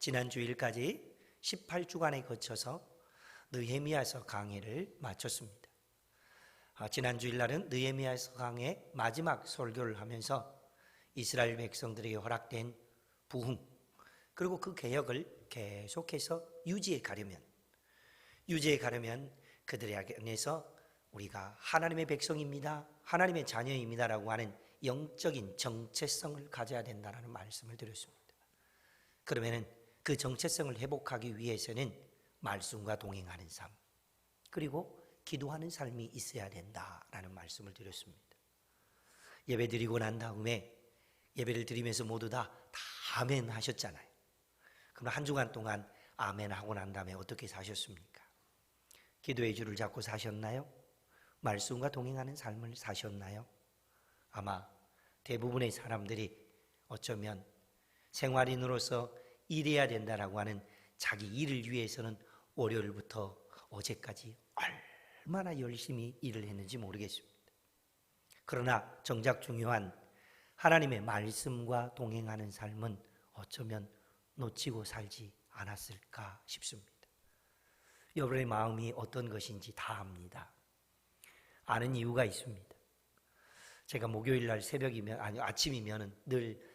지난 주일까지 18주간에 거쳐서 느헤미야서 강해를 마쳤습니다. 지난 주일날은 느헤미야서 강해 마지막 설교를 하면서 이스라엘 백성들에게 허락된 부흥, 그리고 그 개혁을 계속해서 유지해 가려면 그들의 안에서 우리가 하나님의 백성입니다, 하나님의 자녀입니다라고 하는 영적인 정체성을 가져야 된다는 말씀을 드렸습니다. 그러면 그 정체성을 회복하기 위해서는 말씀과 동행하는 삶, 그리고 기도하는 삶이 있어야 된다라는 말씀을 드렸습니다. 예배 드리고 난 다음에 예배를 드리면서 모두 다 아멘 하셨잖아요. 그럼 한 주간 동안 아멘 하고 난 다음에 어떻게 사셨습니까? 기도의 줄을 잡고 사셨나요? 말씀과 동행하는 삶을 사셨나요? 아마 대부분의 사람들이 어쩌면 생활인으로서 일해야 된다라고 하는 자기 일을 위해서는 월요일부터 어제까지 얼마나 열심히 일을 했는지 모르겠습니다. 그러나 정작 중요한 하나님의 말씀과 동행하는 삶은 어쩌면 놓치고 살지 않았을까 싶습니다. 여러분의 마음이 어떤 것인지 다 압니다. 아는 이유가 있습니다. 제가 목요일 날 아침이면 늘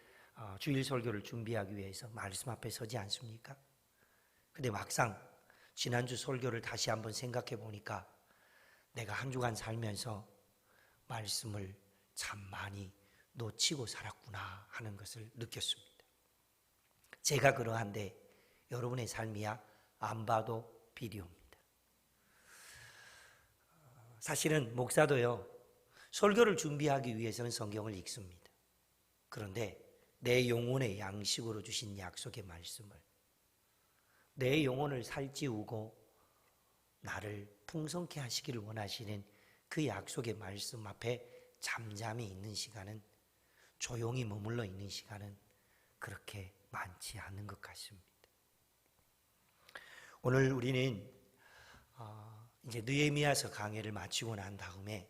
주일 설교를 준비하기 위해서 말씀 앞에 서지 않습니까? 근데 막상 지난주 설교를 다시 한번 생각해 보니까 내가 한 주간 살면서 말씀을 참 많이 놓치고 살았구나 하는 것을 느꼈습니다. 제가 그러한데 여러분의 삶이야 안 봐도 비디오입니다. 사실은 목사도요, 설교를 준비하기 위해서는 성경을 읽습니다. 그런데 내 영혼의 양식으로 주신 약속의 말씀을, 내 영혼을 살찌우고 나를 풍성케 하시기를 원하시는 그 약속의 말씀 앞에 잠잠히 있는 시간은, 조용히 머물러 있는 시간은 그렇게 많지 않은 것 같습니다. 오늘 우리는 이제 느헤미야서 강해를 마치고 난 다음에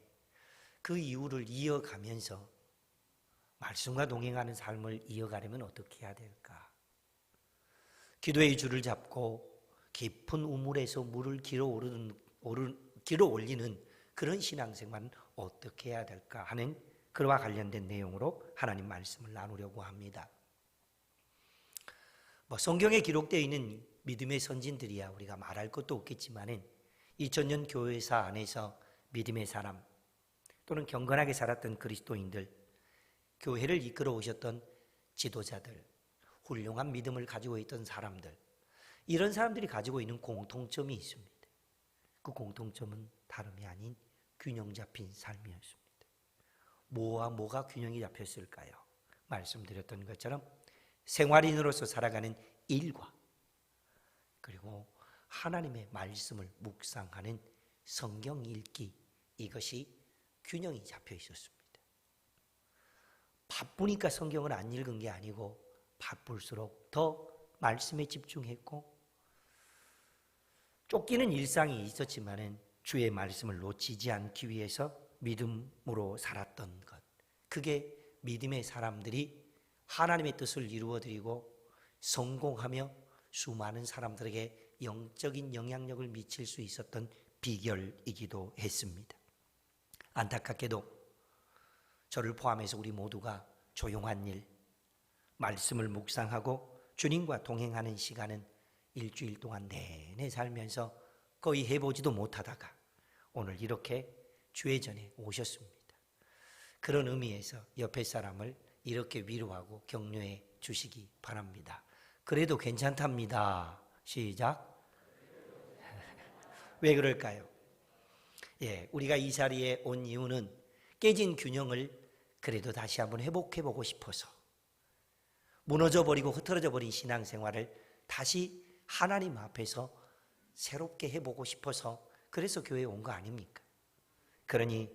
그 이유를 이어가면서 말씀과 동행하는 삶을 이어가려면 어떻게 해야 될까? 기도의 줄을 잡고 깊은 우물에서 물을 길어 올리는 그런 신앙생활은 어떻게 해야 될까 하는 그와 관련된 내용으로 하나님 말씀을 나누려고 합니다. 성경에 기록되어 있는 믿음의 선진들이야 우리가 말할 것도 없겠지만은 2000년 교회사 안에서 믿음의 사람 또는 경건하게 살았던 그리스도인들, 교회를 이끌어 오셨던 지도자들, 훌륭한 믿음을 가지고 있던 사람들, 이런 사람들이 가지고 있는 공통점이 있습니다. 그 공통점은 다름이 아닌 균형 잡힌 삶이었습니다. 뭐와 뭐가 균형이 잡혔을까요? 말씀드렸던 것처럼 생활인으로서 살아가는 일과 그리고 하나님의 말씀을 묵상하는 성경 읽기, 이것이 균형이 잡혀 있었습니다. 바쁘니까 성경을 안 읽은 게 아니고 바쁠수록 더 말씀에 집중했고, 쫓기는 일상이 있었지만은 주의 말씀을 놓치지 않기 위해서 믿음으로 살았던 것, 그게 믿음의 사람들이 하나님의 뜻을 이루어드리고 성공하며 수많은 사람들에게 영적인 영향력을 미칠 수 있었던 비결이기도 했습니다. 안타깝게도 저를 포함해서 우리 모두가 조용한 일, 말씀을 묵상하고 주님과 동행하는 시간은 일주일 동안 내내 살면서 거의 해보지도 못하다가 오늘 이렇게 주의 전에 오셨습니다. 그런 의미에서 옆에 사람을 이렇게 위로하고 격려해 주시기 바랍니다. 그래도 괜찮답니다. 시작. 왜 그럴까요? 우리가 이 자리에 온 이유는 깨진 균형을 그래도 다시 한번 회복해보고 싶어서, 무너져버리고 흐트러져버린 신앙생활을 다시 하나님 앞에서 새롭게 해보고 싶어서 그래서 교회에 온 거 아닙니까? 그러니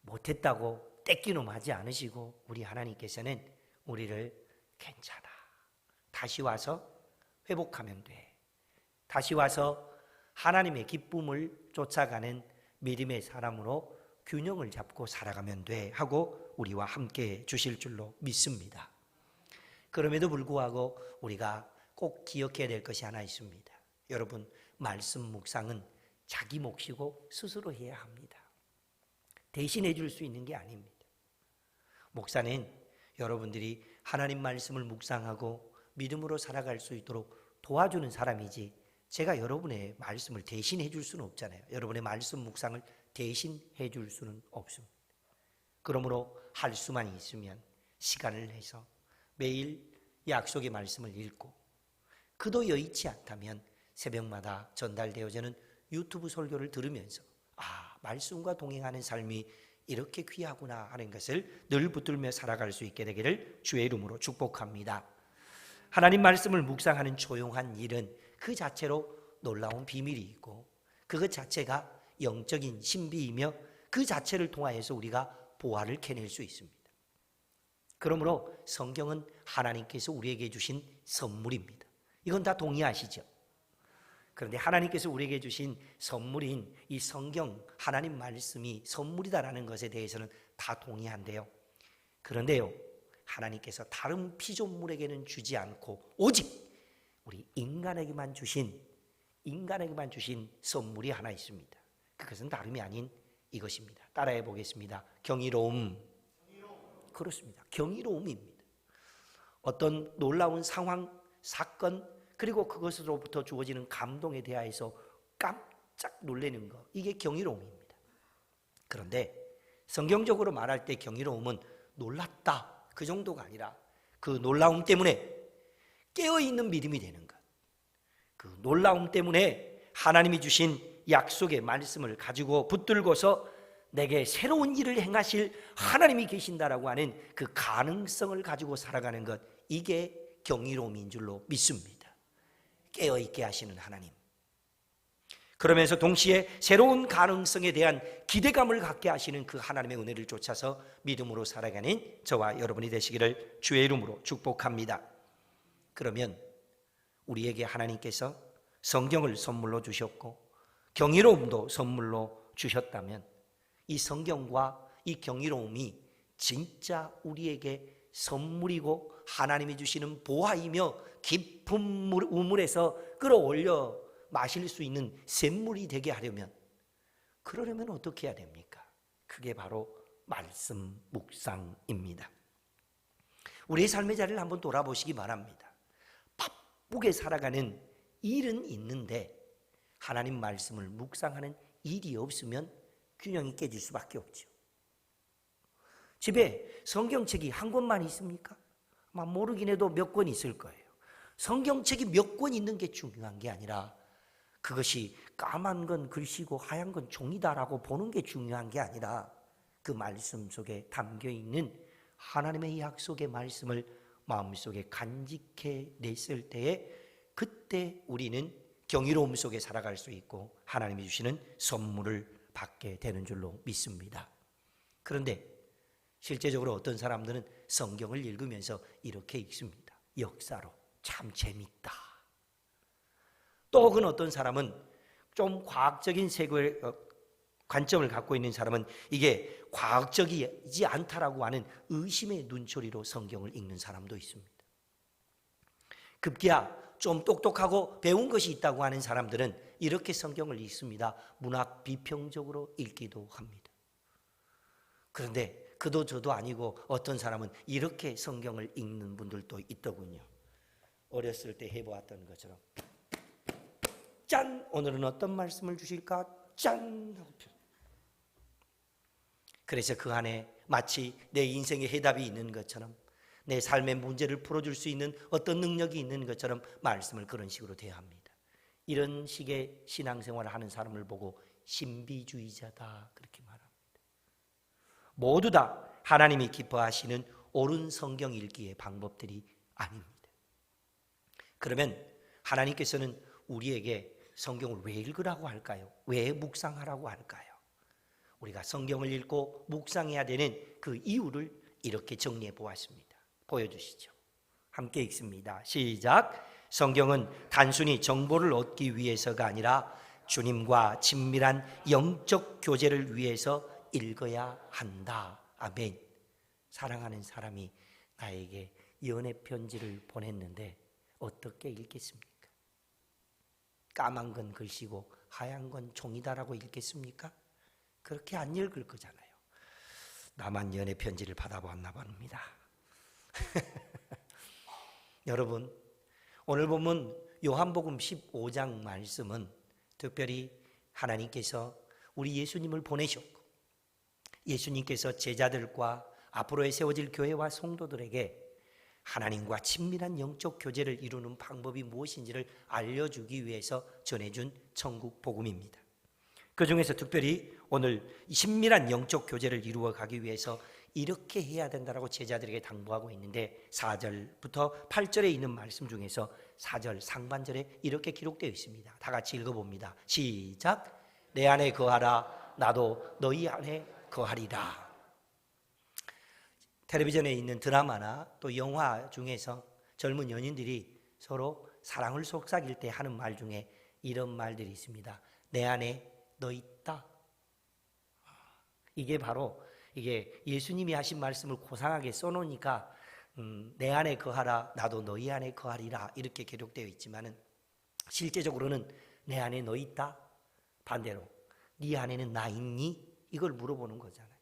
못했다고 떼끼놈 하지 않으시고 우리 하나님께서는 우리를 괜찮아, 다시 와서 회복하면 돼, 다시 와서 하나님의 기쁨을 쫓아가는 믿음의 사람으로 균형을 잡고 살아가면 돼 하고 우리와 함께 주실 줄로 믿습니다. 그럼에도 불구하고 우리가 꼭 기억해야 될 것이 하나 있습니다. 여러분, 말씀 묵상은 자기 몫이고 스스로 해야 합니다. 대신해 줄 수 있는 게 아닙니다. 목사는 여러분들이 하나님 말씀을 묵상하고 믿음으로 살아갈 수 있도록 도와주는 사람이지, 제가 여러분의 말씀을 대신해 줄 수는 없잖아요. 여러분의 말씀 묵상을 대신해 줄 수는 없습니다. 그러므로 할 수만 있으면 시간을 내서 매일 약속의 말씀을 읽고, 그도 여의치 않다면 새벽마다 전달되어지는 유튜브 설교를 들으면서 말씀과 동행하는 삶이 이렇게 귀하구나 하는 것을 늘 붙들며 살아갈 수 있게 되기를 주의 이름으로 축복합니다. 하나님 말씀을 묵상하는 조용한 일은 그 자체로 놀라운 비밀이 있고, 그것 자체가 영적인 신비이며 그 자체를 통하여서 우리가 보화를 캐낼 수 있습니다. 그러므로 성경은 하나님께서 우리에게 주신 선물입니다. 이건 다 동의하시죠? 그런데 하나님께서 우리에게 주신 선물인 이 성경, 하나님 말씀이 선물이다라는 것에 대해서는 다 동의한데요. 그런데요, 하나님께서 다른 피조물에게는 주지 않고 오직 우리 인간에게만 주신 선물이 하나 있습니다. 그것은 다름이 아닌 이것입니다. 따라해 보겠습니다. 경이로움. 그렇습니다. 경이로움입니다. 어떤 놀라운 상황, 사건, 그리고 그것으로부터 주어지는 감동에 대하여서 깜짝 놀라는 것, 이게 경이로움입니다. 그런데 성경적으로 말할 때 경이로움은 놀랐다, 그 정도가 아니라 그 놀라움 때문에 깨어있는 믿음이 되는 것, 그 놀라움 때문에 하나님이 주신 약속의 말씀을 가지고 붙들고서 내게 새로운 일을 행하실 하나님이 계신다라고 하는 그 가능성을 가지고 살아가는 것, 이게 경이로움인 줄로 믿습니다. 깨어있게 하시는 하나님, 그러면서 동시에 새로운 가능성에 대한 기대감을 갖게 하시는 그 하나님의 은혜를 쫓아서 믿음으로 살아가는 저와 여러분이 되시기를 주의 이름으로 축복합니다. 그러면 우리에게 하나님께서 성경을 선물로 주셨고 경이로움도 선물로 주셨다면, 이 성경과 이 경이로움이 진짜 우리에게 선물이고 하나님이 주시는 보화이며 깊은 우물에서 끌어올려 마실 수 있는 샘물이 되게 하려면, 그러려면 어떻게 해야 됩니까? 그게 바로 말씀 묵상입니다. 우리의 삶의 자리를 한번 돌아보시기 바랍니다. 바쁘게 살아가는 일은 있는데 하나님 말씀을 묵상하는 일이 없으면 균형이 깨질 수밖에 없죠. 집에 성경책이 한 권만 있습니까? 아마 모르긴 해도 몇 권 있을 거예요. 성경책이 몇 권 있는 게 중요한 게 아니라, 그것이 까만 건 글씨고 하얀 건 종이다라고 보는 게 중요한 게 아니라, 그 말씀 속에 담겨있는 하나님의 약속의 말씀을 마음속에 간직해 냈을 때에, 그때 우리는 경이로움 속에 살아갈 수 있고 하나님이 주시는 선물을 받게 되는 줄로 믿습니다. 그런데 실제적으로 어떤 사람들은 성경을 읽으면서 이렇게 읽습니다. 역사로 참 재밌다. 또 혹은 어떤 사람은 좀 과학적인 세계의 관점을 갖고 있는 사람은 이게 과학적이지 않다라고 하는 의심의 눈초리로 성경을 읽는 사람도 있습니다. 급기야 좀 똑똑하고 배운 것이 있다고 하는 사람들은 이렇게 성경을 읽습니다. 문학 비평적으로 읽기도 합니다. 그런데 그도 저도 아니고 어떤 사람은 이렇게 성경을 읽는 분들도 있더군요. 어렸을 때 해보았던 것처럼 짠! 오늘은 어떤 말씀을 주실까? 짠! 하고 그래서 그 안에 마치 내 인생의 해답이 있는 것처럼, 내 삶의 문제를 풀어줄 수 있는 어떤 능력이 있는 것처럼 말씀을 그런 식으로 대합니다. 이런 식의 신앙생활을 하는 사람을 보고 신비주의자다 그렇게 말합니다. 모두 다 하나님이 기뻐하시는 옳은 성경 읽기의 방법들이 아닙니다. 그러면 하나님께서는 우리에게 성경을 왜 읽으라고 할까요? 왜 묵상하라고 할까요? 우리가 성경을 읽고 묵상해야 되는 그 이유를 이렇게 정리해 보았습니다. 보여주시죠. 함께 읽습니다. 시작. 성경은 단순히 정보를 얻기 위해서가 아니라 주님과 친밀한 영적 교제를 위해서 읽어야 한다. 아멘. 사랑하는 사람이 나에게 연애 편지를 보냈는데 어떻게 읽겠습니까? 까만 건 글씨고 하얀 건 종이다라고 읽겠습니까? 그렇게 안 읽을 거잖아요. 나만 연애 편지를 받아봤나 봅니다. 여러분, 오늘 보면 요한복음 15장 말씀은 특별히 하나님께서 우리 예수님을 보내셨고 예수님께서 제자들과 앞으로의 세워질 교회와 성도들에게 하나님과 친밀한 영적 교제를 이루는 방법이 무엇인지를 알려주기 위해서 전해준 천국 복음입니다. 그 중에서 특별히 오늘 친밀한 영적 교제를 이루어 가기 위해서 이렇게 해야 된다라고 제자들에게 당부하고 있는데 4절부터 8절에 있는 말씀 중에서 4절 상반절에 이렇게 기록되어 있습니다. 다 같이 읽어봅니다. 시작. 내 안에 거하라 나도 너희 안에 거하리라. 텔레비전에 있는 드라마나 또 영화 중에서 젊은 연인들이 서로 사랑을 속삭일 때 하는 말 중에 이런 말들이 있습니다. 내 안에 너 있다. 이게 바로 이게 예수님이 하신 말씀을 고상하게 써놓으니까 내 안에 거하라 나도 너희 안에 거하리라 이렇게 기록되어 있지만은 실제적으로는 내 안에 너 있다. 반대로 네 안에는 나 있니? 이걸 물어보는 거잖아요.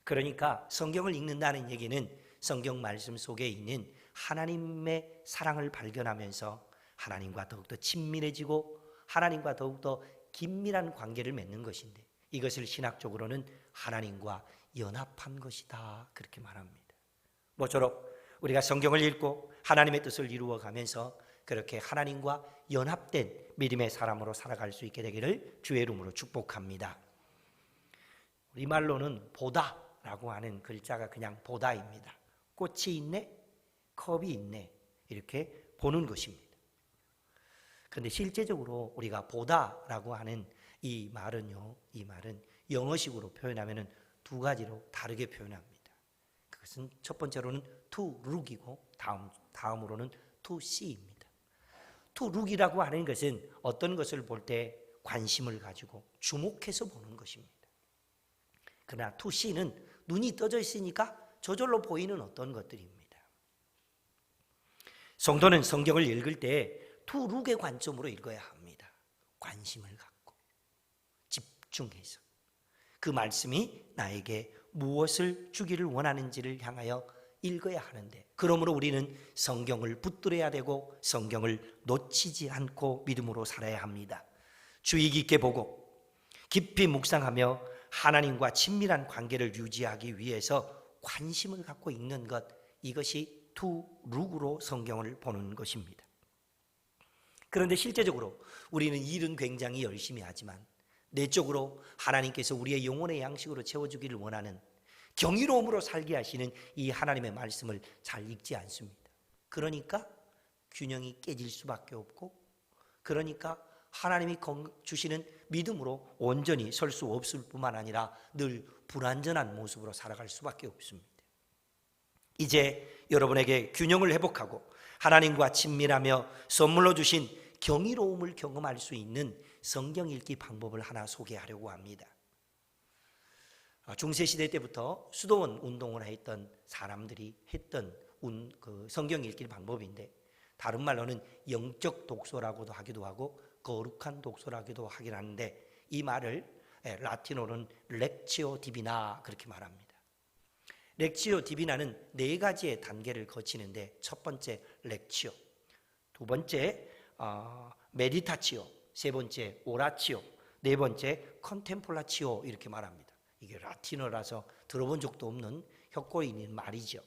그러니까 성경을 읽는다는 얘기는 성경 말씀 속에 있는 하나님의 사랑을 발견하면서 하나님과 더욱더 친밀해지고 하나님과 더욱더 긴밀한 관계를 맺는 것인데 이것을 신학적으로는 하나님과 연합한 것이다 그렇게 말합니다. 모쪼록 우리가 성경을 읽고 하나님의 뜻을 이루어가면서 그렇게 하나님과 연합된 믿음의 사람으로 살아갈 수 있게 되기를 주의 이름으로 축복합니다. 우리 말로는 보다라고 하는 글자가 그냥 보다입니다. 꽃이 있네, 컵이 있네 이렇게 보는 것입니다. 그런데 실제적으로 우리가 보다라고 하는 이 말은요, 이 말은 영어식으로 표현하면은 두 가지로 다르게 표현합니다. 그것은 첫 번째로는 to look이고 다음으로는 to see입니다. to look이라고 하는 것은 어떤 것을 볼 때 관심을 가지고 주목해서 보는 것입니다. 그러나 to see는 눈이 떠져 있으니까 저절로 보이는 어떤 것들입니다. 성도는 성경을 읽을 때 to look의 관점으로 읽어야 합니다. 관심을 갖고 집중해서 그 말씀이 나에게 무엇을 주기를 원하는지를 향하여 읽어야 하는데 그러므로 우리는 성경을 붙들어야 되고 성경을 놓치지 않고 믿음으로 살아야 합니다. 주의 깊게 보고 깊이 묵상하며 하나님과 친밀한 관계를 유지하기 위해서 관심을 갖고 읽는 것, 이것이 to look으로 성경을 보는 것입니다. 그런데 실제적으로 우리는 일은 굉장히 열심히 하지만 내적으로 하나님께서 우리의 영혼의 양식으로 채워주기를 원하는 경이로움으로 살게 하시는 이 하나님의 말씀을 잘 읽지 않습니다. 그러니까 균형이 깨질 수밖에 없고 그러니까 하나님이 주시는 믿음으로 온전히 설 수 없을 뿐만 아니라 늘 불완전한 모습으로 살아갈 수밖에 없습니다. 이제 여러분에게 균형을 회복하고 하나님과 친밀하며 선물로 주신 경이로움을 경험할 수 있는 성경 읽기 방법을 하나 소개하려고 합니다. 중세시대 때부터 수도원 운동을 했던 사람들이 했던 그 성경 읽기 방법인데 다른 말로는 영적 독서라고도 하기도 하고 거룩한 독서라고도 하긴 하는데 이 말을 라틴어로는 렉치오 디비나 그렇게 말합니다. 렉치오 디비나는 네 가지의 단계를 거치는데 첫 번째 렉치오, 두 번째 메디타치오, 세 번째 오라치오, 네 번째 컨템플라치오 이렇게 말합니다. 이게 라틴어라서 들어본 적도 없는 혁고에 있는 말이죠.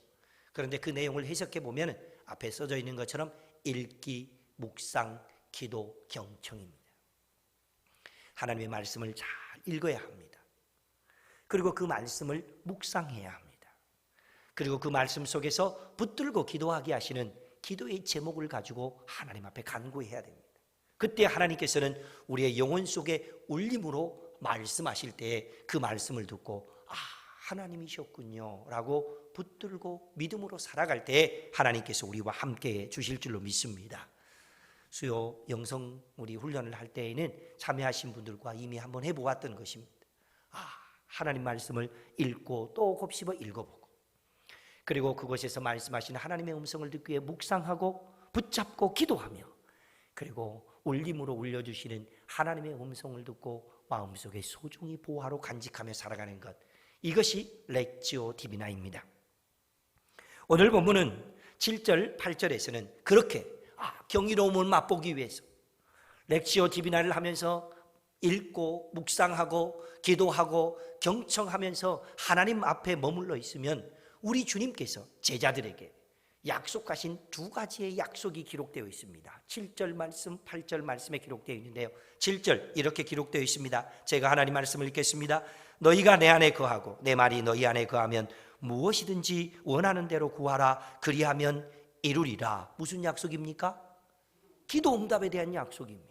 그런데 그 내용을 해석해 보면 앞에 써져 있는 것처럼 읽기, 묵상, 기도, 경청입니다. 하나님의 말씀을 잘 읽어야 합니다. 그리고 그 말씀을 묵상해야 합니다. 그리고 그 말씀 속에서 붙들고 기도하게 하시는 기도의 제목을 가지고 하나님 앞에 간구해야 됩니다. 그때 하나님께서는 우리의 영혼 속에 울림으로 말씀하실 때 그 말씀을 듣고 하나님이셨군요 라고 붙들고 믿음으로 살아갈 때 하나님께서 우리와 함께 주실 줄로 믿습니다. 수요 영성 우리 훈련을 할 때에는 참여하신 분들과 이미 한번 해보았던 것입니다. 하나님 말씀을 읽고 또 곱씹어 읽어보고 그리고 그곳에서 말씀하시는 하나님의 음성을 듣기 위해 묵상하고 붙잡고 기도하며 그리고 울림으로 울려주시는 하나님의 음성을 듣고 마음속에 소중히 보호하러 간직하며 살아가는 것, 이것이 렉지오 디비나입니다. 오늘 본문은 7절 8절에서는 그렇게 경이로움을 맛보기 위해서 렉지오 디비나를 하면서 읽고 묵상하고 기도하고 경청하면서 하나님 앞에 머물러 있으면 우리 주님께서 제자들에게 약속하신 두 가지의 약속이 기록되어 있습니다. 7절 말씀, 8절 말씀에 기록되어 있는데요. 7절 이렇게 기록되어 있습니다. 제가 하나님 말씀을 읽겠습니다. 너희가 내 안에 거하고 내 말이 너희 안에 거하면 무엇이든지 원하는 대로 구하라. 그리하면 이루리라. 무슨 약속입니까? 기도 응답에 대한 약속입니다.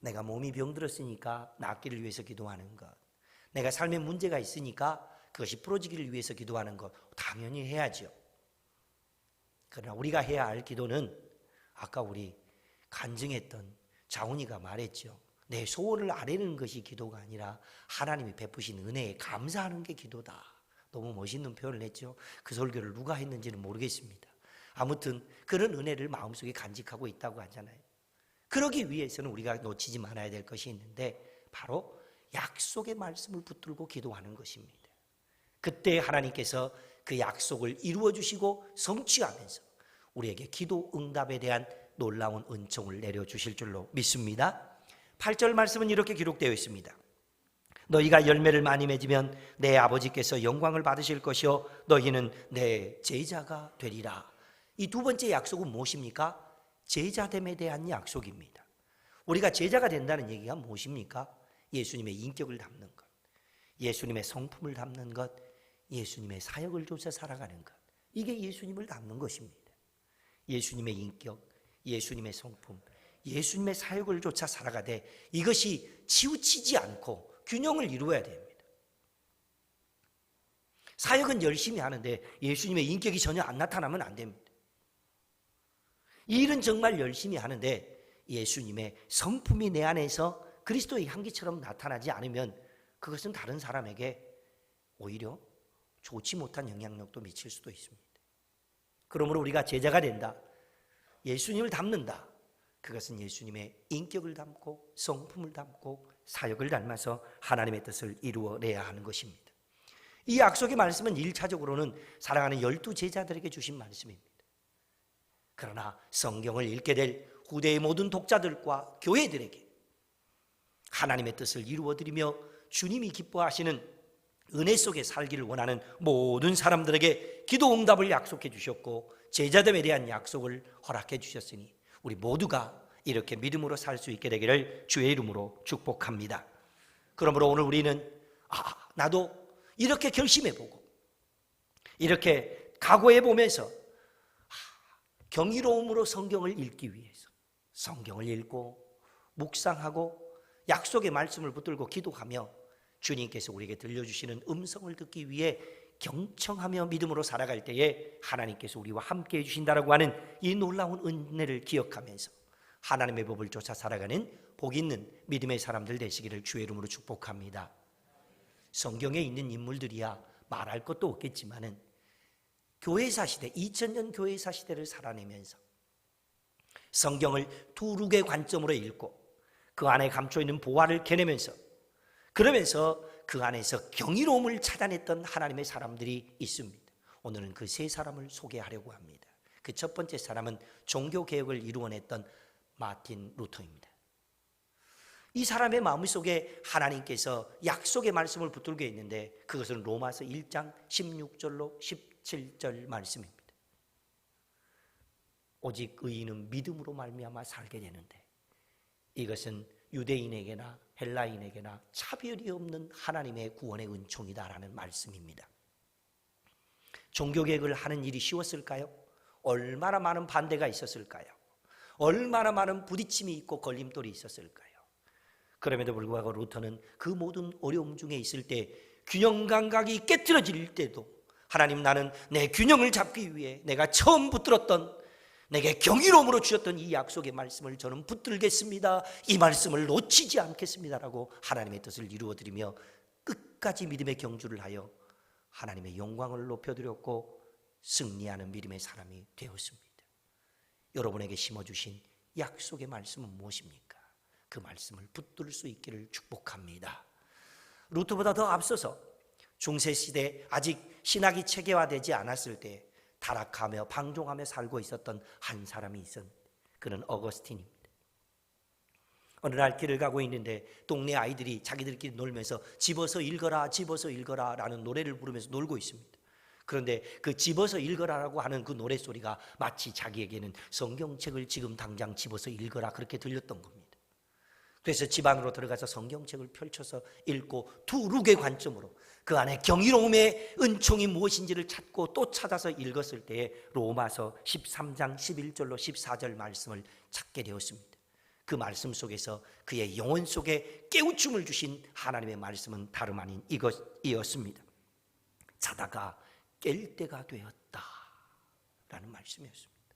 내가 몸이 병들었으니까 낫기를 위해서 기도하는 것, 내가 삶에 문제가 있으니까 그것이 풀어지기를 위해서 기도하는 것 당연히 해야죠. 그러나 우리가 해야 할 기도는 아까 우리 간증했던 자훈이가 말했죠. 내 소원을 아뢰는 것이 기도가 아니라 하나님이 베푸신 은혜에 감사하는 게 기도다. 너무 멋있는 표현을 했죠. 그 설교를 누가 했는지는 모르겠습니다. 아무튼 그런 은혜를 마음속에 간직하고 있다고 하잖아요. 그러기 위해서는 우리가 놓치지 말아야 될 것이 있는데 바로 약속의 말씀을 붙들고 기도하는 것입니다. 그때 하나님께서 그 약속을 이루어 주시고 성취하면서 우리에게 기도 응답에 대한 놀라운 은총을 내려주실 줄로 믿습니다. 8절 말씀은 이렇게 기록되어 있습니다. 너희가 열매를 많이 맺으면 내 아버지께서 영광을 받으실 것이요 너희는 내 제자가 되리라. 이 두 번째 약속은 무엇입니까? 제자됨에 대한 약속입니다. 우리가 제자가 된다는 얘기가 무엇입니까? 예수님의 인격을 담는 것, 예수님의 성품을 담는 것, 예수님의 사역을 조차 살아가는 것, 이게 예수님을 닮는 것입니다. 예수님의 인격, 예수님의 성품, 예수님의 사역을 조차 살아가되 이것이 치우치지 않고 균형을 이루어야 됩니다. 사역은 열심히 하는데 예수님의 인격이 전혀 안 나타나면 안 됩니다. 이 일은 정말 열심히 하는데 예수님의 성품이 내 안에서 그리스도의 향기처럼 나타나지 않으면 그것은 다른 사람에게 오히려 좋지 못한 영향력도 미칠 수도 있습니다. 그러므로 우리가 제자가 된다, 예수님을 닮는다, 그것은 예수님의 인격을 담고 성품을 담고 사역을 닮아서 하나님의 뜻을 이루어내야 하는 것입니다. 이 약속의 말씀은 1차적으로는 사랑하는 12 제자들에게 주신 말씀입니다. 그러나 성경을 읽게 될 후대의 모든 독자들과 교회들에게 하나님의 뜻을 이루어드리며 주님이 기뻐하시는 은혜 속에 살기를 원하는 모든 사람들에게 기도 응답을 약속해 주셨고 제자됨에 대한 약속을 허락해 주셨으니 우리 모두가 이렇게 믿음으로 살 수 있게 되기를 주의 이름으로 축복합니다. 그러므로 오늘 우리는 나도 이렇게 결심해보고 이렇게 각오해보면서 경이로움으로 성경을 읽기 위해서 성경을 읽고 묵상하고 약속의 말씀을 붙들고 기도하며 주님께서 우리에게 들려주시는 음성을 듣기 위해 경청하며 믿음으로 살아갈 때에 하나님께서 우리와 함께 해주신다라고 하는 이 놀라운 은혜를 기억하면서 하나님의 법을 쫓아 살아가는 복 있는 믿음의 사람들 되시기를 주의 이름으로 축복합니다. 성경에 있는 인물들이야 말할 것도 없겠지만은 교회사 시대, 2000년 교회사 시대를 살아내면서 성경을 두룩의 관점으로 읽고 그 안에 감춰있는 보화를 캐내면서 그러면서 그 안에서 경이로움을 찾아냈던 하나님의 사람들이 있습니다. 오늘은 그 세 사람을 소개하려고 합니다. 그 첫 번째 사람은 종교개혁을 이루어냈던 마틴 루터입니다. 이 사람의 마음속에 하나님께서 약속의 말씀을 붙들고 있는데 그것은 로마서 1장 16절로 17절 말씀입니다. 오직 의인은 믿음으로 말미암아 살게 되는데 이것은 유대인에게나 헬라인에게나 차별이 없는 하나님의 구원의 은총이다라는 말씀입니다. 종교개혁을 하는 일이 쉬웠을까요? 얼마나 많은 반대가 있었을까요? 얼마나 많은 부딪힘이 있고 걸림돌이 있었을까요? 그럼에도 불구하고 루터는 그 모든 어려움 중에 있을 때 균형 감각이 깨트려질 때도 하나님, 나는 내 균형을 잡기 위해 내가 처음 붙들었던 내게 경이로움으로 주셨던 이 약속의 말씀을 저는 붙들겠습니다. 이 말씀을 놓치지 않겠습니다라고 하나님의 뜻을 이루어드리며 끝까지 믿음의 경주를 하여 하나님의 영광을 높여드렸고 승리하는 믿음의 사람이 되었습니다. 여러분에게 심어주신 약속의 말씀은 무엇입니까? 그 말씀을 붙들 수 있기를 축복합니다. 루트보다 더 앞서서 중세시대 아직 신학이 체계화되지 않았을 때 타락하며 방종하며 살고 있었던 한 사람이 있었는데 그는 어거스틴입니다. 어느 날 길을 가고 있는데 동네 아이들이 자기들끼리 놀면서 집어서 읽어라 집어서 읽어라 라는 노래를 부르면서 놀고 있습니다. 그런데 그 집어서 읽어라라고 하는 그 노래소리가 마치 자기에게는 성경책을 지금 당장 집어서 읽어라 그렇게 들렸던 겁니다. 그래서 집 안으로 들어가서 성경책을 펼쳐서 읽고 두 룩의 관점으로 그 안에 경이로움의 은총이 무엇인지를 찾고 또 찾아서 읽었을 때에 로마서 13장 11절로 14절 말씀을 찾게 되었습니다. 그 말씀 속에서 그의 영혼 속에 깨우침을 주신 하나님의 말씀은 다름 아닌 이것이었습니다. 자다가 깰 때가 되었다 라는 말씀이었습니다.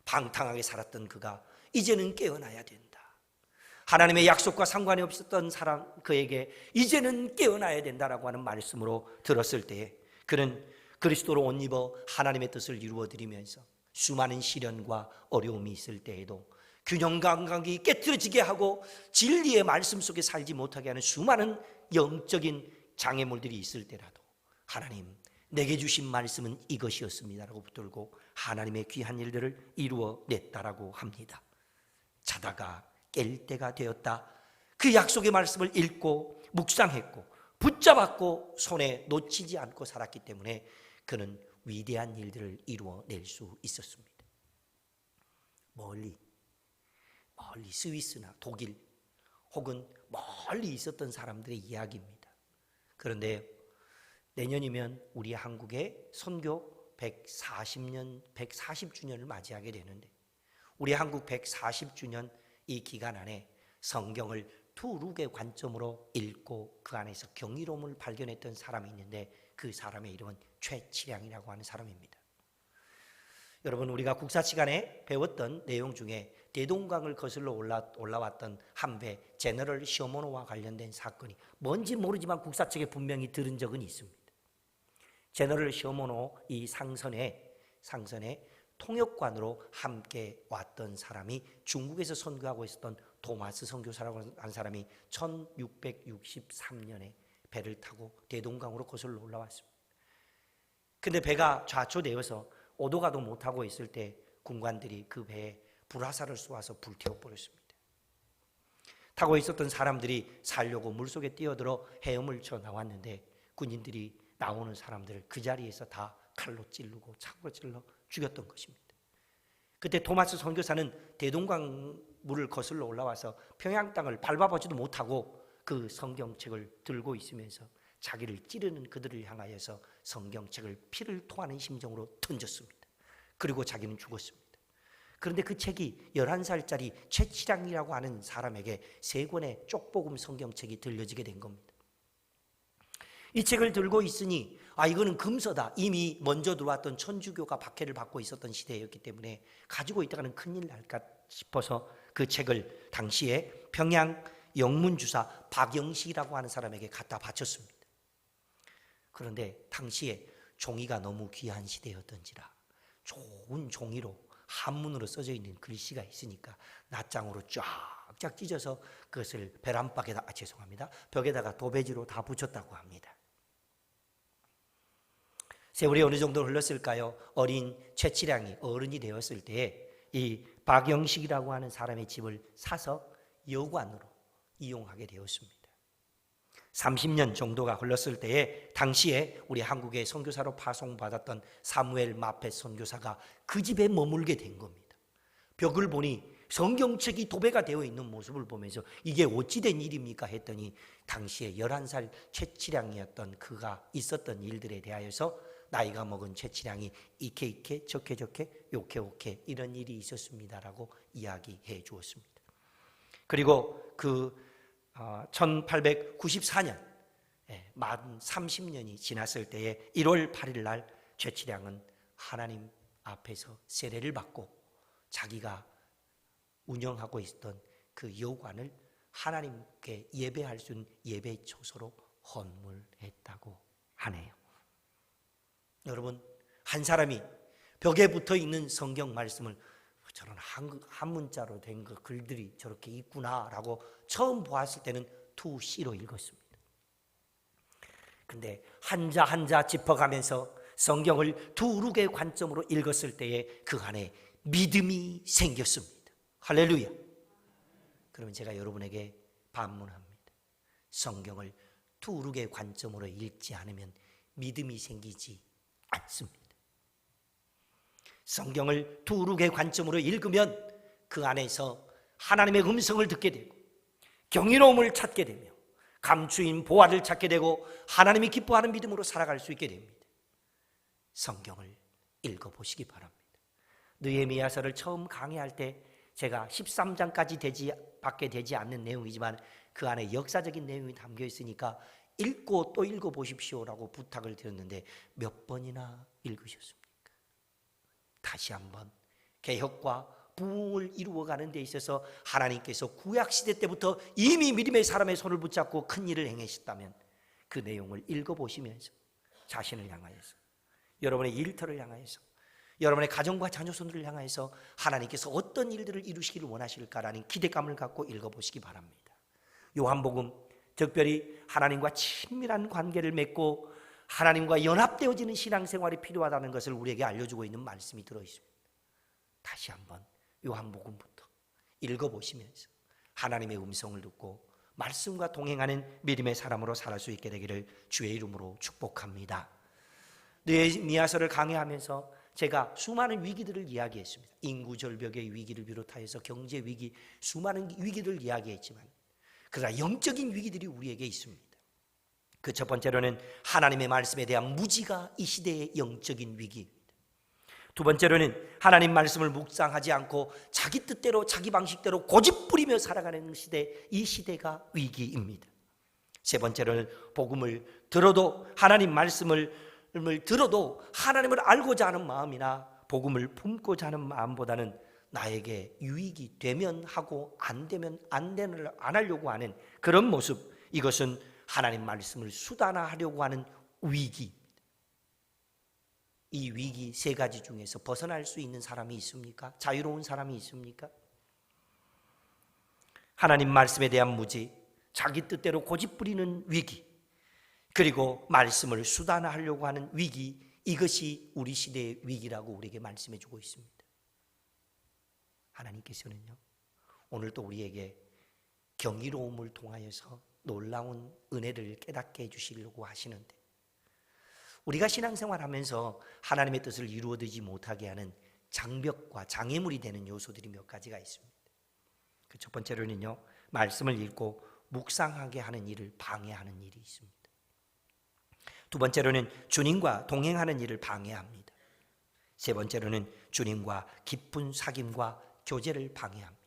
방탕하게 살았던 그가 이제는 깨어나야 된다. 하나님의 약속과 상관이 없었던 사람 그에게 이제는 깨어나야 된다라고 하는 말씀으로 들었을 때에 그는 그리스도로 옷 입어 하나님의 뜻을 이루어드리면서 수많은 시련과 어려움이 있을 때에도 균형 감각이 깨트려지게 하고 진리의 말씀 속에 살지 못하게 하는 수많은 영적인 장애물들이 있을 때라도 하나님 내게 주신 말씀은 이것이었습니다라고 붙들고 하나님의 귀한 일들을 이루어냈다라고 합니다. 자다가 깰 때가 되었다. 그 약속의 말씀을 읽고 묵상했고 붙잡았고 손에 놓치지 않고 살았기 때문에 그는 위대한 일들을 이루어낼 수 있었습니다. 멀리 스위스나 독일 혹은 멀리 있었던 사람들의 이야기입니다. 그런데 내년이면 우리 한국의 선교 140주년을 맞이하게 되는데 우리 한국 140주년 이 기간 안에 성경을 두 룩의 관점으로 읽고 그 안에서 경이로움을 발견했던 사람이 있는데 그 사람의 이름은 최치량이라고 하는 사람입니다. 여러분 우리가 국사 시간에 배웠던 내용 중에 대동강을 거슬러 올라왔던 한 배 제너럴 셔머노와 관련된 사건이 뭔지 모르지만 국사책에 분명히 들은 적은 있습니다. 제너럴 셔머노 이 상선에 통역관으로 함께 왔던 사람이 중국에서 선교하고 있었던 토마스 선교사라고 하는 사람이 1663년에 배를 타고 대동강으로 거슬러 올라왔습니다. 근데 배가 좌초되어서 오도가도 못하고 있을 때 군관들이 그 배에 불화살을 쏘아서 불태워버렸습니다. 타고 있었던 사람들이 살려고 물속에 뛰어들어 헤엄을 쳐 나왔는데 군인들이 나오는 사람들을 그 자리에서 다 칼로 찌르고 창으로 찔러 죽였던 것입니다. 그때 토마스 선교사는 대동강 물을 거슬러 올라와서 평양 땅을 밟아보지도 못하고 그 성경책을 들고 있으면서 자기를 찌르는 그들을 향하여서 성경책을 피를 토하는 심정으로 던졌습니다. 그리고 자기는 죽었습니다. 그런데 그 책이 11살짜리 최치량이라고 하는 사람에게 3권의 쪽복음 성경책이 들려지게 된 겁니다. 이 책을 들고 있으니 이거는 금서다. 이미 먼저 들어왔던 천주교가 박해를 받고 있었던 시대였기 때문에 가지고 있다가는 큰일 날까 싶어서 그 책을 당시에 평양 영문주사 박영식이라고 하는 사람에게 갖다 바쳤습니다. 그런데 당시에 종이가 너무 귀한 시대였던지라 좋은 종이로 한문으로 써져 있는 글씨가 있으니까 낱장으로 쫙쫙 찢어서 그것을 벽에다가 도배지로 다 붙였다고 합니다. 세월이 어느 정도 흘렀을까요? 어린 최치량이 어른이 되었을 때에 이 박영식이라고 하는 사람의 집을 사서 여관으로 이용하게 되었습니다. 30년 정도가 흘렀을 때에 당시에 우리 한국의 선교사로 파송받았던 사무엘 마펫 선교사가 그 집에 머물게 된 겁니다. 벽을 보니 성경책이 도배가 되어 있는 모습을 보면서 이게 어찌 된 일입니까 했더니 당시에 11살 최치량이었던 그가 있었던 일들에 대하여서 나이가 먹은 최치량이 이케 저케 요케 이런 일이 있었습니다라고 이야기해 주었습니다. 그리고 그 1894년 만 30년이 지났을 때에 1월 8일 날 최치량은 하나님 앞에서 세례를 받고 자기가 운영하고 있었던 그 여관을 하나님께 예배할 수 있는 예배 처소로 헌물했다고 하네요. 여러분, 한 사람이 벽에 붙어 있는 성경 말씀을 저런 한 문자로 된 그 글들이 저렇게 있구나라고 처음 보았을 때는 투시로 읽었습니다. 근데 한자 한자 짚어가면서 성경을 두룩의 관점으로 읽었을 때에 그 안에 믿음이 생겼습니다. 할렐루야. 그러면 제가 여러분에게 반문합니다. 성경을 두룩의 관점으로 읽지 않으면 믿음이 생기지 않습니다. 성경을 두룩의 관점으로 읽으면 그 안에서 하나님의 음성을 듣게 되고 경이로움을 찾게 되며 감추인 보화를 찾게 되고 하나님이 기뻐하는 믿음으로 살아갈 수 있게 됩니다. 성경을 읽어보시기 바랍니다. 느헤미야서를 처음 강의할 때 제가 13장까지 밖에 되지 않는 내용이지만 그 안에 역사적인 내용이 담겨 있으니까 읽고 또 읽어보십시오라고 부탁을 드렸는데 몇 번이나 읽으셨습니까? 다시 한번 개혁과 부흥을 이루어가는 데 있어서 하나님께서 구약시대 때부터 이미 믿음의 사람의 손을 붙잡고 큰 일을 행하셨다면 그 내용을 읽어보시면서 자신을 향하여서, 여러분의 일터를 향하여서, 여러분의 가정과 자녀손들을 향하여서 하나님께서 어떤 일들을 이루시기를 원하실까라는 기대감을 갖고 읽어보시기 바랍니다. 요한복음, 특별히 하나님과 친밀한 관계를 맺고 하나님과 연합되어지는 신앙생활이 필요하다는 것을 우리에게 알려주고 있는 말씀이 들어있습니다. 다시 한번 요한복음부터 읽어보시면서 하나님의 음성을 듣고 말씀과 동행하는 믿음의 사람으로 살 수 있게 되기를 주의 이름으로 축복합니다. 느헤미야서를 강의하면서 제가 수많은 위기들을 이야기했습니다. 인구 절벽의 위기를 비롯하여서 경제 위기, 수많은 위기를 이야기했지만 그러나 영적인 위기들이 우리에게 있습니다. 그 첫 번째로는 하나님의 말씀에 대한 무지가 이 시대의 영적인 위기입니다. 두 번째로는 하나님 말씀을 묵상하지 않고 자기 뜻대로 자기 방식대로 고집부리며 살아가는 시대, 이 시대가 위기입니다. 세 번째로는 복음을 들어도, 하나님 말씀을 들어도 하나님을 알고자 하는 마음이나 복음을 품고자 하는 마음보다는 나에게 유익이 되면 하고 안 되면 안 하려고 하는 그런 모습, 이것은 하나님 말씀을 수단화하려고 하는 위기입니다. 이 위기 세 가지 중에서 벗어날 수 있는 사람이 있습니까? 자유로운 사람이 있습니까? 하나님 말씀에 대한 무지, 자기 뜻대로 고집부리는 위기, 그리고 말씀을 수단화하려고 하는 위기, 이것이 우리 시대의 위기라고 우리에게 말씀해 주고 있습니다. 하나님께서는요, 오늘도 우리에게 경이로움을 통하여서 놀라운 은혜를 깨닫게 해주시려고 하시는데, 우리가 신앙생활하면서 하나님의 뜻을 이루어지지 못하게 하는 장벽과 장애물이 되는 요소들이 몇 가지가 있습니다. 그 첫 번째로는요, 말씀을 읽고 묵상하게 하는 일을 방해하는 일이 있습니다. 두 번째로는 주님과 동행하는 일을 방해합니다. 세 번째로는 주님과 깊은 사귐과 교제를 방해합니다.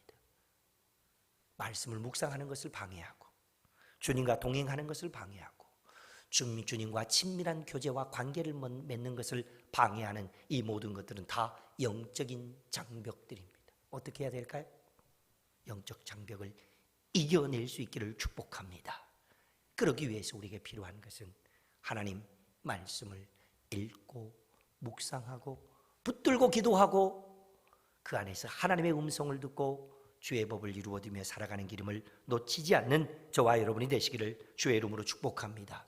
말씀을 묵상하는 것을 방해하고 주님과 동행하는 것을 방해하고 주님과 친밀한 교제와 관계를 맺는 것을 방해하는 이 모든 것들은 다 영적인 장벽들입니다. 어떻게 해야 될까요? 영적 장벽을 이겨낼 수 있기를 축복합니다. 그러기 위해서 우리에게 필요한 것은 하나님 말씀을 읽고 묵상하고 붙들고 기도하고 그 안에서 하나님의 음성을 듣고 주의 법을 이루어지며 살아가는 기름을 놓치지 않는 저와 여러분이 되시기를 주의 이름으로 축복합니다.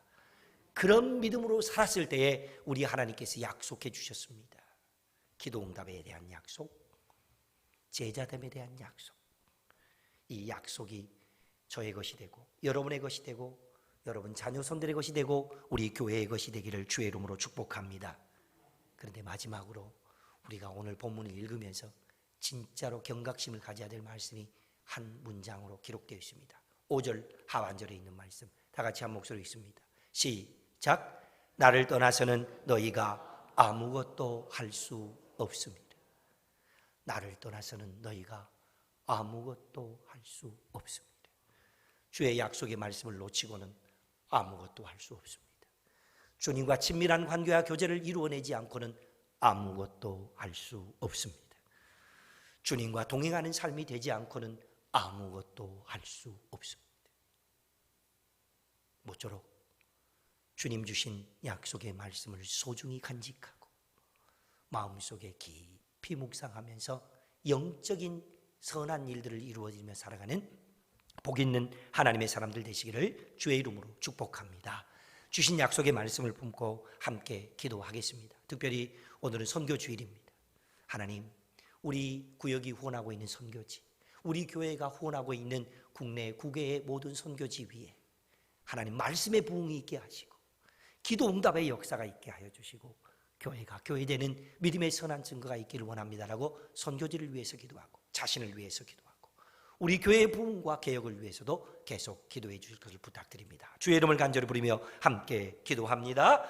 그런 믿음으로 살았을 때에 우리 하나님께서 약속해 주셨습니다. 기도 응답에 대한 약속, 제자됨에 대한 약속. 이 약속이 저의 것이 되고 여러분의 것이 되고 여러분 자녀손들의 것이 되고 우리 교회의 것이 되기를 주의 이름으로 축복합니다. 그런데 마지막으로 우리가 오늘 본문을 읽으면서 진짜로 경각심을 가져야 될 말씀이 한 문장으로 기록되어 있습니다. 5절 하반절에 있는 말씀 다 같이 한 목소리로 읽습니다. 시작. 나를 떠나서는 너희가 아무것도 할 수 없습니다. 나를 떠나서는 너희가 아무것도 할 수 없습니다. 주의 약속의 말씀을 놓치고는 아무것도 할 수 없습니다. 주님과 친밀한 관계와 교제를 이루어내지 않고는 아무것도 할 수 없습니다. 주님과 동행하는 삶이 되지 않고는 아무것도 할 수 없습니다. 모쪼록 주님 주신 약속의 말씀을 소중히 간직하고 마음속에 깊이 묵상하면서 영적인 선한 일들을 이루어지며 살아가는 복 있는 하나님의 사람들 되시기를 주의 이름으로 축복합니다. 주신 약속의 말씀을 품고 함께 기도하겠습니다. 특별히 오늘은 선교 주일입니다. 하나님, 우리 구역이 후원하고 있는 선교지, 우리 교회가 후원하고 있는 국내 국외의 모든 선교지 위에 하나님 말씀의 부흥이 있게 하시고 기도 응답의 역사가 있게 하여 주시고 교회가 교회되는 믿음의 선한 증거가 있기를 원합니다라고 선교지를 위해서 기도하고 자신을 위해서 기도하고 우리 교회의 부흥과 개혁을 위해서도 계속 기도해 주실 것을 부탁드립니다. 주의 이름을 간절히 부르며 함께 기도합니다.